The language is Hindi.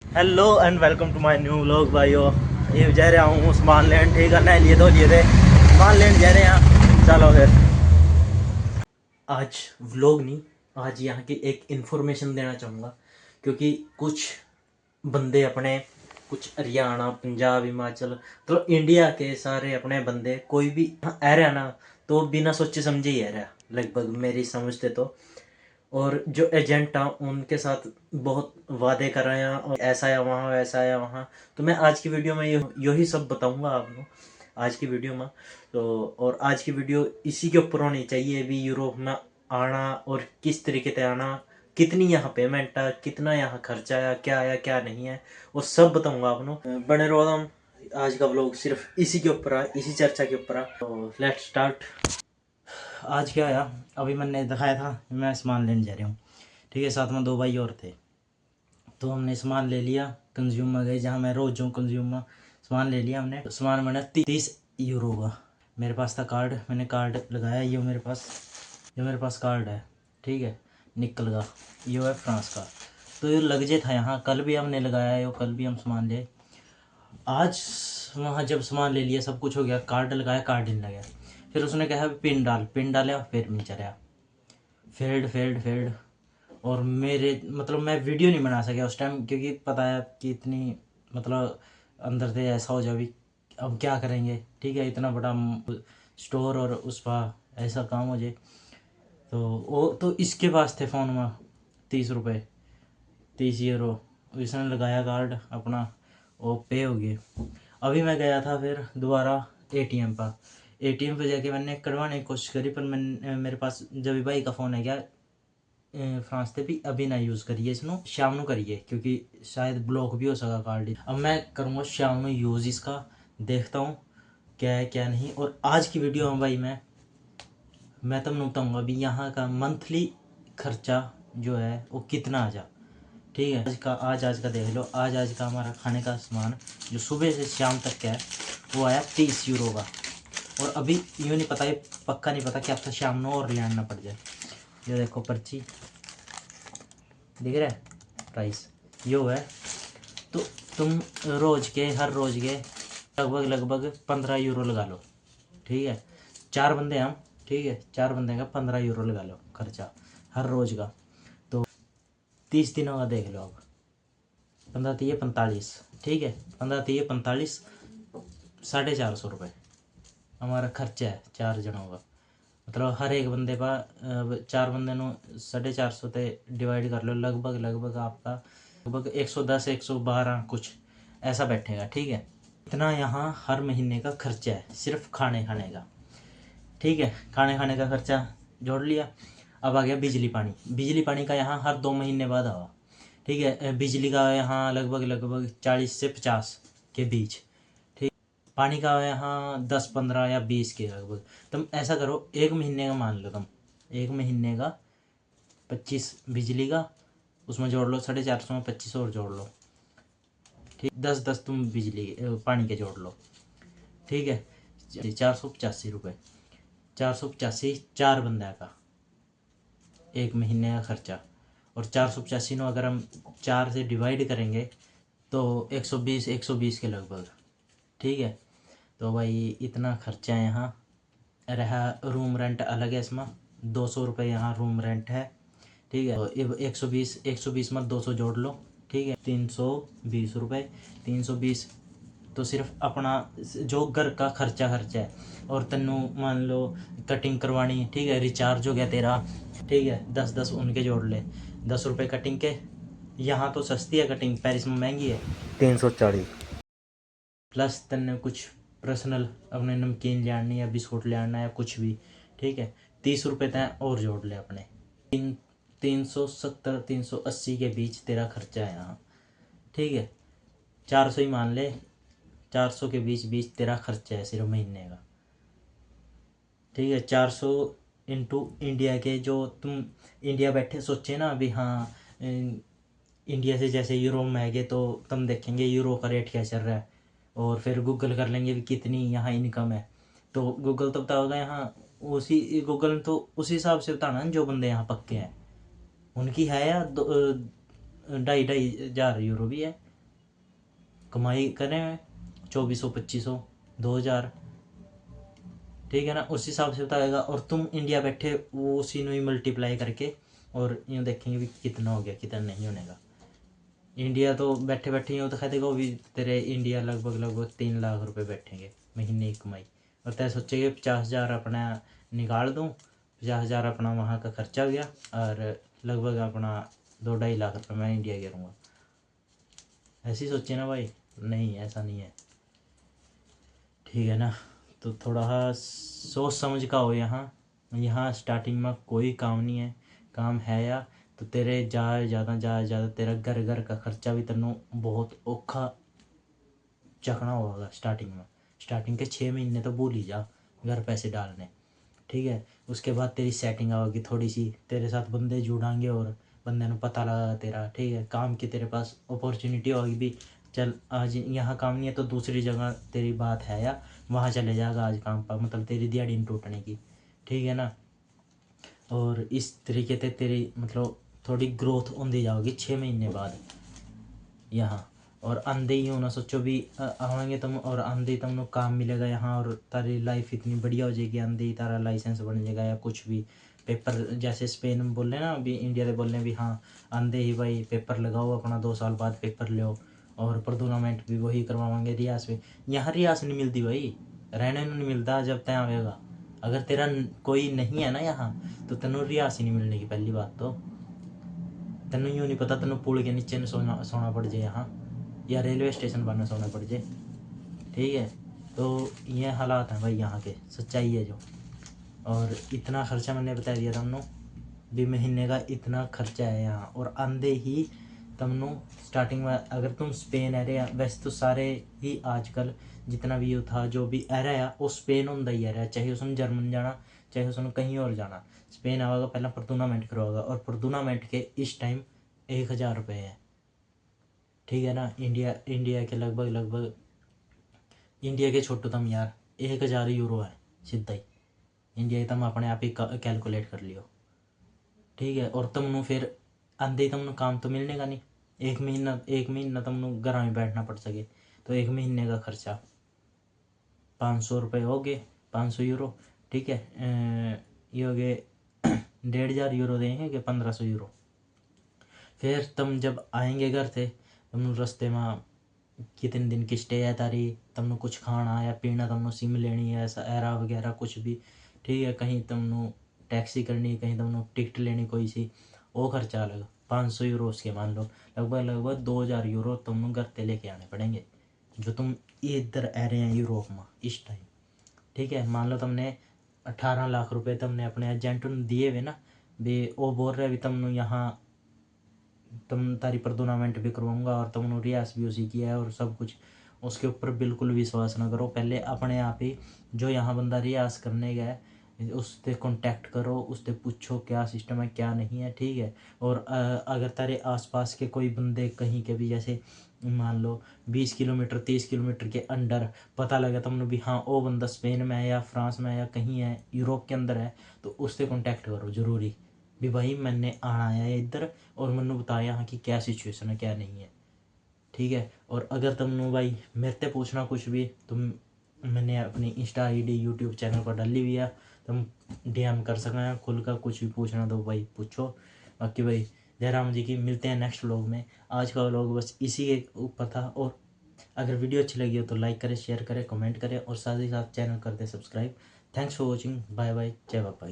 Hello and welcome to my new vlog भाइयों। ये जा रहा हूँ सामान लेने, ठीक है ना, लिए थे सामान लेने जा रहे हैं। चलो फिर आज व्लॉग नहीं, आज यहाँ की एक इन्फॉर्मेशन देना चाहूँगा, क्योंकि कुछ बंदे अपने, कुछ हरियाणा पंजाब हिमाचल तो इंडिया के सारे अपने बंदे कोई भी आ रहा ना तो बिना सोचे समझे ही आ रहा लगभग मेरी समझते तो। और जो एजेंट हैं उनके साथ बहुत वादे कर रहे हैं और ऐसा है वहाँ वैसा है वहाँ। तो मैं आज की वीडियो में यही सब बताऊंगा आपको आज की वीडियो में। तो और आज की वीडियो इसी के ऊपर होनी चाहिए, भी यूरोप में आना और किस तरीके से आना, कितनी यहाँ पेमेंट है, कितना यहाँ खर्चा आया क्या नहीं है, वो सब बताऊंगा आपको। बने रहो हम, आज का व्लॉग सिर्फ इसी के ऊपर है, इसी चर्चा के ऊपर है। तो लेट्स स्टार्ट। आज क्या आया, अभी मैंने दिखाया था मैं सामान लेने जा रहा हूँ, ठीक है। साथ में दो भाई और थे, तो हमने सामान ले लिया। कंज्यूमर गए जहाँ मैं रोज जाऊँ, कंज्यूमर सामान ले लिया हमने। सामान बना 30 यूरो का। मेरे पास था कार्ड, मैंने कार्ड लगाया। ये मेरे पास कार्ड है, ठीक है, निकल का। ये है फ्रांस का। तो ये लग जे था यहाँ, कल भी हमने लगाया है, कल भी हम सामान ले। आज वहाँ जब सामान ले लिया, सब कुछ हो गया, कार्ड लगाया, कार्ड नहीं लगा। फिर उसने कहा पिन डाला, फिर नहीं चला। फेल्ड। और मेरे मतलब मैं वीडियो नहीं बना सका उस टाइम, क्योंकि पता है कि इतनी मतलब अंदर से ऐसा हो जाए अब क्या करेंगे, ठीक है, इतना बड़ा स्टोर और उस पर ऐसा काम हो जाए। तो वो तो इसके पास थे फ़ोन में 30 रुपये, 30 यूरो। इसने लगाया कार्ड अपना, वो पे हो गए। अभी मैं गया था फिर दोबारा एटीएम पर। एटीएम पे जाके मैंने कटवाने की कोशिश करी, पर मेरे पास जब भाई का फ़ोन है क्या फ्रांस से भी अभी ना यूज़ करिए, इसनो शाम को करिए, क्योंकि शायद ब्लॉक भी हो सका कार्ड। अब मैं करूँगा शाम को यूज़ इसका, देखता हूँ क्या है क्या नहीं। और आज की वीडियो में भाई मैं तुम बताऊँगा अभी यहाँ का मंथली खर्चा जो है वो कितना आ जा, ठीक है। आज का देख लो। आज का हमारा खाने का सामान जो सुबह से शाम तक का है वो आया 30 यूरो का। और अभी यूँ नहीं पता, ये पक्का नहीं पता कि अब तो शाम को और ले आना पड़ जाए। ये देखो पर्ची दिख रहा है, प्राइस यो है। तो तुम हर रोज के लगभग 15 यूरो लगा लो, ठीक है। 4 बंदे हम, ठीक है, 4 बंदे का 15 यूरो लगा लो खर्चा हर रोज का। तो 30 दिनों का देख लो अब, 15×3=45, ठीक है, 15×3=45, 450 रुपये हमारा खर्चा है 4 जनों का। मतलब हर एक बंदे पर 4 बंदे नो 450 से डिवाइड कर लो, लगभग आपका लगभग 110 112 कुछ ऐसा बैठेगा, ठीक है। इतना यहाँ हर महीने का खर्चा है सिर्फ खाने का, ठीक है। खाने का खर्चा जोड़ लिया। अब आ गया बिजली पानी का यहाँ हर 2 महीने बाद आवा, ठीक है। बिजली का यहाँ लगभग 40 से 50 के बीच, पानी का यहाँ 10 15 या 20 के लगभग। तुम ऐसा करो, एक महीने का मान लो, तुम एक महीने का 25 बिजली का, उसमें जोड़ लो 450 में 25 और जोड़ लो, ठीक। 10 10 तुम बिजली पानी के जोड़ लो, ठीक है। 485 रुपये, 485 4 बंदे का एक महीने का खर्चा। और 485 नो अगर हम 4 से डिवाइड करेंगे तो 120 के लगभग, ठीक है। तो भाई इतना खर्चा है यहाँ। रहा रूम रेंट अलग है, इसमें 200 रुपये यहाँ रूम रेंट है, ठीक है। तो 120 में 200 जोड़ लो, ठीक है, 320 रुपये। 320 तो सिर्फ अपना जो घर का खर्चा है। और तन्नू मान लो कटिंग करवानी, ठीक है, रिचार्ज हो गया तेरा, ठीक है, 10 10 उनके जोड़ ले। 10 रुपये कटिंग के। यहाँ तो सस्ती है कटिंग, पेरिस में महंगी है 340। प्लस तन्ने कुछ पर्सनल अपने नमकीन ले आनी या बिस्कुट ले आना या कुछ भी, ठीक है, 30 रुपये तय और जोड़ ले अपने। 370 380 के बीच तेरा खर्चा है यहाँ, ठीक है। 400 ही मान ले, 400 के बीच तेरा खर्चा है सिर्फ महीने का, ठीक है। 400 इंटू इंडिया के, जो तुम इंडिया बैठे सोचे ना अभी, हाँ इंडिया से जैसे यूरो में आएंगे तो तुम देखेंगे यूरो का रेट क्या चल रहा है, और फिर गूगल कर लेंगे भी कितनी यहाँ इनकम है। तो गूगल तो बताओगे यहाँ, उसी गूगल तो उसी हिसाब से बताना जो बंदे यहाँ पक्के हैं उनकी है, या 2.5 2.5 हज़ार यूरो भी है, कमाई करें 2400 2500 2000, ठीक है ना, उस हिसाब से बताएगा। और तुम इंडिया बैठे वो उसी में मल्टीप्लाई करके और यूँ देखेंगे भी कितना हो गया कितना नहीं होने का। इंडिया तो बैठे बैठे यूँ दिखा देगा, वो भी तेरे इंडिया लगभग 3 लाख रुपए बैठेंगे महीने की कमाई। और तय सोचेंगे 50,000 अपना निकाल दूँ, 50,000 अपना वहाँ का खर्चा हो गया और लगभग अपना 2-2.5 लाख रुपये मैं इंडिया गिरूँगा। ऐसे ही सोचे ना भाई, नहीं ऐसा नहीं है, ठीक है ना। तो थोड़ा सोच समझ का हो। यहाँ स्टार्टिंग में कोई काम नहीं है, काम है या तो तेरे ज़्यादा तेरा घर का खर्चा भी तेनों बहुत औखा चखना होगा स्टार्टिंग के 6 महीने तो भूल ही जा घर पैसे डालने, ठीक है। उसके बाद तेरी सेटिंग आएगी थोड़ी सी, तेरे साथ बंदे जुड़ाएंगे और बंदे ने पता लगा तेरा, ठीक है, काम की तेरे पास अपॉर्चुनिटी होगी भी। चल आज यहाँ काम नहीं है तो दूसरी जगह तेरी बात है या वहाँ चले जाएगा आज काम पर, मतलब तेरी दिहाड़ी नहीं टूटने की, ठीक है ना। और इस तरीके से तेरी मतलब थोड़ी ग्रोथ होती जाओगी 6 महीने बाद यहाँ। और आंधे ही होना सोचो भी आवेंगे तुम, और आंधे ही तुमको काम मिलेगा यहाँ और तारी लाइफ इतनी बढ़िया हो जाएगी। आंधे ही तारा लाइसेंस बन जाएगा या कुछ भी पेपर, जैसे स्पेन में बोल रहे ना अभी इंडिया से बोल रहे भी हाँ आंधे ही भाई पेपर लगाओ अपना 2 साल बाद पेपर लो। और टूर्नामेंट भी वही करवाएंगे रियास में। यहाँ रियास नहीं मिलती भाई, रहने नहीं मिलता जब तय आवेगा। अगर तेरा कोई नहीं है ना यहाँ तो तेनों रियास ही नहीं मिलने की पहली बात। तो तेनों यूँ नहीं पता तेनों पुल के नीचे न सोना पड़ जाए यहाँ, या रेलवे स्टेशन पर न सोना पड़ जाए, ठीक है। तो ये हालात हैं भाई यहाँ के, सच्चाई है जो। और इतना खर्चा मैंने बता दिया तुमने भी, महीने का इतना खर्चा है यहाँ। और आंधे ही तुमने स्टार्टिंग में अगर तुम स्पेन आ रहे हैं, वैसे तो सारे ही आजकल जितना भी था जो भी आ रहा है वो स्पेन होंदा ही आ रहा है, चाहे उसने जर्मन जाना चाहे उसने कहीं और जाना, स्पेन आएगा पहला पर टूर्नामेंट करवाएगा। और पर टूर्नामेंट के इस टाइम 1,000 रुपये है, ठीक है ना। इंडिया के लगभग इंडिया के छोटो तम यार 1,000 यूरो है सीधा ही, इंडिया ही तम अपने आप ही कैलकुलेट कर लियो, ठीक है। और तुमने फिर आंधे ही तुमने काम तो मिलने का नहीं, एक महीना तुमने घर में बैठना पड़ सके तो 1 महीने का खर्चा 500 रुपये हो गए, 500 यूरो, ठीक है। ये हो गए 1,500 यूरो देंगे कि 1,500 यूरो। फिर तुम जब आएंगे घर से, तुम रास्ते में कितने दिन की स्टे है तारी, तुमने कुछ खाना या पीना, तुमने सिम लेनी है ऐसा एरा वगैरह कुछ भी, ठीक है। कहीं तुमने टैक्सी करनी, कहीं तुमने टिकट लेनी कोई सी, वो खर्चा अलग 500 यूरो उसके मान लो लगभग 2,000 यूरो तुमने घर से लेके आने पड़ेंगे जो तुम इधर आ रहे हैं यूरोप में इस टाइम, ठीक है। मान लो तुमने 18 लाख रुपए तुमने अपने एजेंट ने दिए हुए ना भी, वो बोल रहे भी तुमने यहाँ तुम तारी पर टूर्नामेंट भी करवाऊंगा और तुमने रियास भी उसी किया है और सब कुछ, उसके ऊपर बिल्कुल विश्वास ना करो। पहले अपने आप ही जो यहाँ बंदा रियास करने गया है उससे कांटेक्ट करो, उससे पूछो क्या सिस्टम है क्या नहीं है, ठीक है। और अगर तारे आसपास के कोई बंदे कहीं के भी जैसे मान लो 20 किलोमीटर 30 किलोमीटर के अंडर पता लगा तुमने भी हाँ वो बंदा स्पेन में है या फ्रांस में है या कहीं है यूरोप के अंदर है, तो उससे कांटेक्ट करो ज़रूरी भी भाई मैंने आना है इधर और मैंने बताया यहाँ की क्या सिचुएशन है क्या नहीं है, ठीक है। और अगर तुमने भाई मेरे से पूछना कुछ भी तुम, मैंने अपनी इंस्टा आईडी यूट्यूब चैनल पर डाली हुई है, तुम डीएम कर सकें खुल का, कुछ भी पूछना तो भाई पूछो। बाकी भाई जयराम जी की मिलते हैं नेक्स्ट व्लॉग में। आज का व्लॉग बस इसी के ऊपर था। और अगर वीडियो अच्छी लगी हो तो लाइक करें शेयर करें कमेंट करें और साथ ही साथ चैनल कर दें subscribe. Thanks for watching, bye bye, जय बाबा।